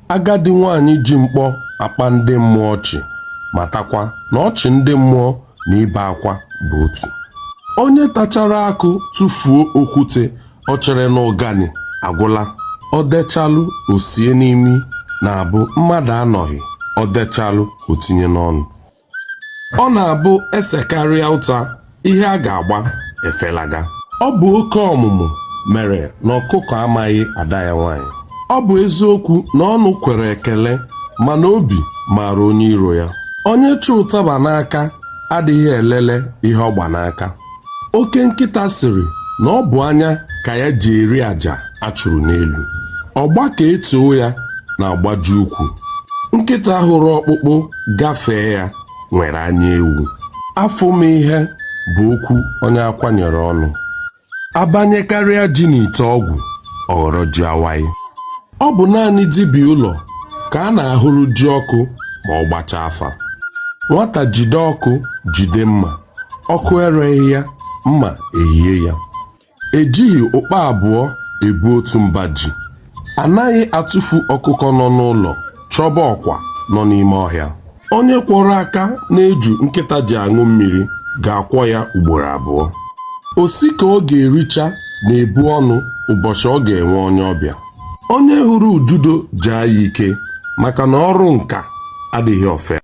Agadi nwaanyị ji mkpọ akpa ndị mmụọ ọchị matakwa na ọchị ndị mmụọ na ibe akwa bụ otu. Onye tachara akụ tụfuo okwute ọ chere na ụgani agwụla, ọ dechalụ o sie n'imi na-abụ mmadụ anọghị, ọ dechalụ o tinye n'ọnụ. Ọ na-abụ esekarịa ụta ihe a ga-agba efelaga. Ọ bụ oke ọmụmụ mere na ọkụkọ amaghị ada ya nwaanyị. Ọ bụ eziokwu na ọnụ kwere ekele mana obi maara onye iro ya. Onye chụ ụtaba n'aka adịghị elele ihe ọ gba n'aka. Oke nkịta sịrị na ọ bụ anya ka ya ji eri aja a chụrụ n'elu. Ọgba ka etoo ya na-agbaju ụkwụ. Nkịta hụrụ ọkpụkpụ gafee ya nwere anya ewu. Afọ m ihe bụ okwu onye akwanyere ọnụ. Abanyekarịa ji n'ite ọgwụ ọ ghọrọ ji awaị. Ọ bụ naanị dibịa ụlọ ka a na-ahụrụ ji ọkụ ma ọ gbachaa afa. Nwata jide ọkụ jide mma, ọkụ ereghị ya, mma ehihie ya. Ejighị ụkpa abụọ ebu otu mba ji. Anaghị atụfu ọkụkọ nọ n'ụlọ chọba ọkwa nọ n'ime ọhịa. Onye kwọrọ aka na-eju nkịta ji aṅụ mmiri ga-akwọ ya ugboro abụọ. Osi ka ọ ga-ericha na-ebu ọnụ ụbọchị ọ ga-enwe onye ọbịa. Onye hụrụ ududo jaa ya ike maka na ọrụ nka adịghị ofe.